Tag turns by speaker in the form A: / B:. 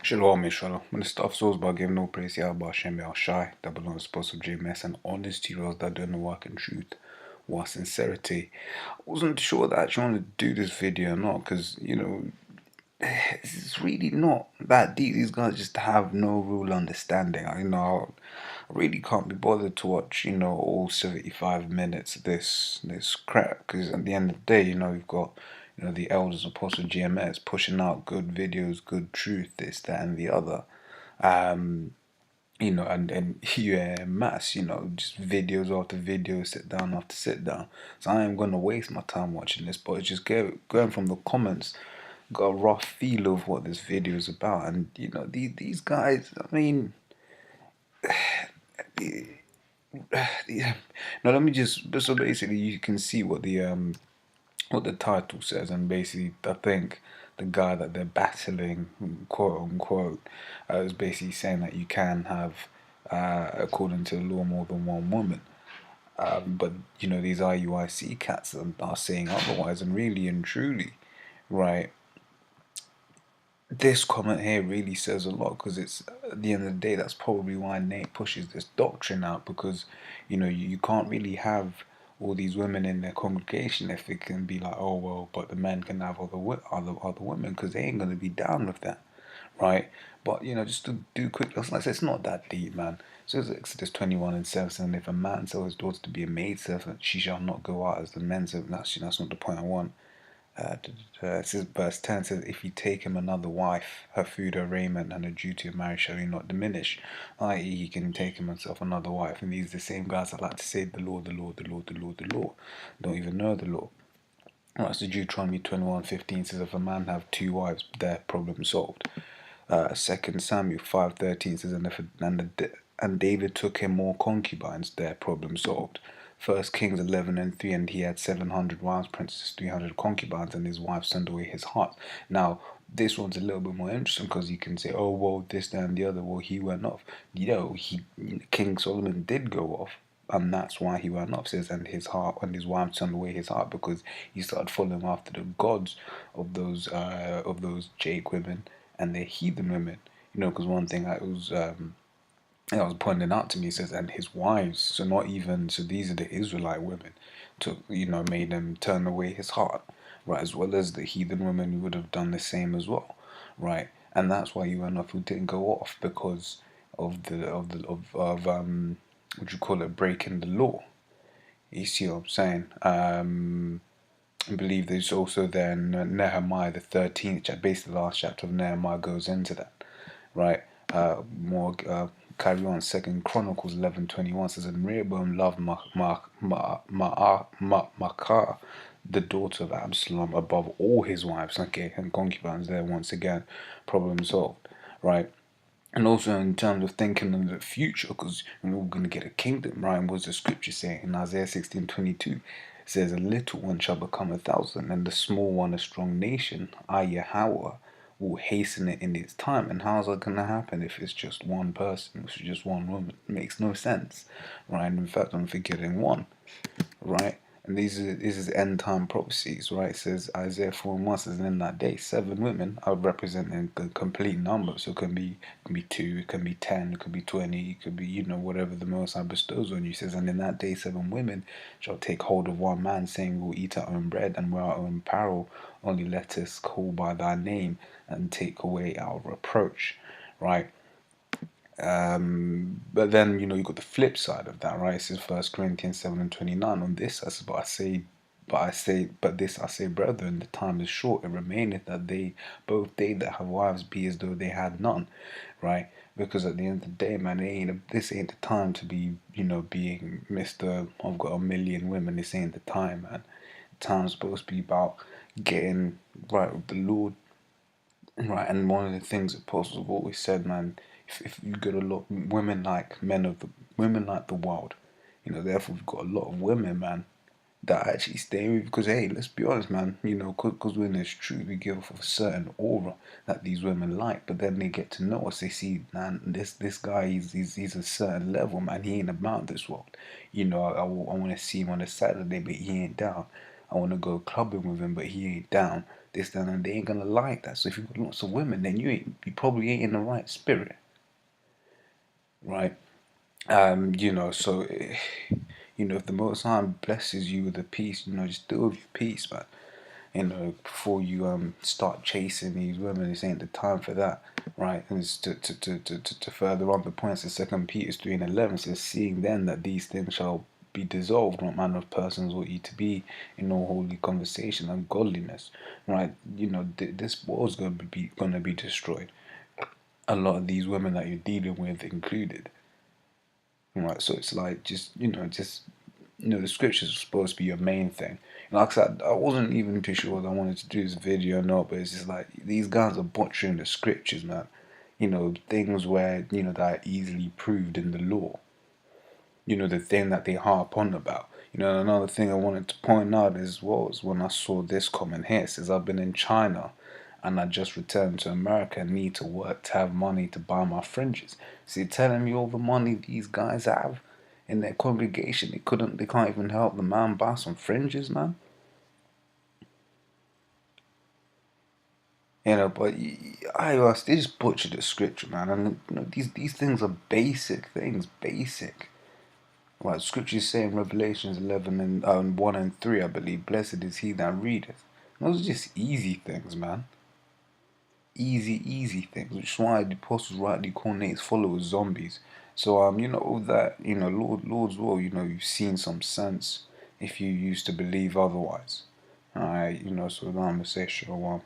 A: Shalom, Israel. When the stuff source by giving no praise, Yahweh Hashem Shai, that belongs to of GMS and honesty, those that doing the work in truth, or sincerity. I wasn't sure that I actually wanted to do this video or not, because, it's really not that deep. These guys just have no real understanding. I really can't be bothered to watch, all 75 minutes of this crap, because at the end of the day, we've got the elders, apostle GMS pushing out good videos, good truth, this, that, and the other. And yeah, mass, just videos after video, sit down after sit down. So I am gonna waste my time watching this, but it's just going from the comments, got a rough feel of what this video is about. And these guys, I mean, yeah. Now let me just so basically you can see what the title says, and basically I think the guy that they're battling, quote unquote, is basically saying that you can have, according to the law, more than one woman. But these IUIC cats are saying otherwise, and really and truly, right? This comment here really says a lot, because it's at the end of the day that's probably why Nate pushes this doctrine out, because you can't really have all these women in their congregation if it can be like, oh well, but the men can have other women, because they ain't gonna be down with that, right? But just to do quick, like I said, it's not that deep, man. So it's Exodus 21:7, if a man sell his daughter to be a maid servant, she shall not go out as the men servant. That's not the point I want. It says, verse 10 says, if you take him another wife, her food, her raiment, and her duty of marriage shall not diminish. I.e., he can take him himself another wife. And these are the same guys that like to say the law, the law, the law, the law, the law. Don't even know the law. Right, so Deuteronomy 21:15 says, if a man have two wives, their problem solved. 2 Samuel 5:13 says, and David took him more concubines, their problem solved. 1 Kings 11:3, and he had 700 wives, princes, 300 concubines, and his wife sent away his heart. Now, this one's a little bit more interesting, because you can say, oh, well, this, that, and the other, well, he went off. King Solomon did go off, and that's why he went off. Says, and his wife turned away his heart, because he started following after the gods of those Jake women and their heathen women. Because one thing I was pointing out to me, says, and his wives, so not even, so these are the Israelite women, made him turn away his heart, right, as well as the heathen women who would have done the same as well, right, and that's why you went off, who didn't go off, because of what you call it, breaking the law. You see what I'm saying? I believe there's also then Nehemiah the 13th chapter, basically the last chapter of Nehemiah goes into that, right? More carry on. 2 Chronicles 11:21 says, and Rehoboam loved Maacah, the daughter of Absalom, above all his wives. Okay, and concubines there once again, problem solved, right? And also in terms of thinking of the future, because we're going to get a kingdom, right? And what's the scripture saying in Isaiah 16:22? It says, a little one shall become 1,000, and the small one a strong nation. I, Yahweh, will hasten it in its time. And how's that going to happen if it's just one person, if it's just one woman? It makes no sense, right? In fact, I'm forgetting one, right? And this is end time prophecies, right? It says Isaiah 4:1 says, and in that day 7 women are representing the complete number. So it can be 2, it can be 10, it could be 20, it could be, whatever the Most High bestows on you. It says, and in that day 7 women shall take hold of one man, saying, we'll eat our own bread and wear our own apparel, only let us call by thy name and take away our reproach, right? But then you got the flip side of that, right? It says 1 Corinthians 7:29. On this, but this I say, brethren, the time is short. It remaineth that both they that have wives be as though they had none, right? Because at the end of the day, man, this ain't the time to be, being Mr. I've got a million women. This ain't the time, man. The time's supposed to be about getting right with the Lord, right? And one of the things apostles have always said, man, if you get a lot of women like women like the world, therefore we've got a lot of women, man, that actually stay with, because hey, let's be honest, man, because we're in this truth, we give off a certain aura that these women like, but then they get to know us, they see, man, this guy, he's a certain level, man, he ain't about this world, I want to see him on a Saturday, but he ain't down. I want to go clubbing with him, but he ain't down. This, that, and they ain't gonna like that. So if you've got lots of women, then you probably ain't in the right spirit, right? So if the Most High blesses you with a peace, just deal with your peace, man. Before you start chasing these women, this ain't the time for that, right? And it's to further on the points, in 2 Peter 3:11 says, seeing then that these things shall be dissolved, what manner of persons ought ye to be in all holy conversation and godliness, right? This world's gonna be destroyed. A lot of these women that you're dealing with included, right? So it's like the scriptures are supposed to be your main thing. And like I said, I wasn't even too sure whether I wanted to do this video or not, but it's just like these guys are butchering the scriptures, man. Things where that are easily proved in the law. The thing that they harp on about. Another thing I wanted to point out as well is when I saw this comment here. It says, I've been in China and I just returned to America and need to work to have money to buy my fringes. So you're telling me all the money these guys have in their congregation, they can't even help the man buy some fringes, man? But they just butchered the scripture, man. And these things are basic things, basic. Like scriptures say in Revelations 11 and 1 and 3, I believe, blessed is he that readeth. Those are just easy things, man. Easy things, which is why the apostles rightly call Nate's followers zombies. So with that, Lord's will, you've seen some sense if you used to believe otherwise. Alright, so I'm gonna say shalom.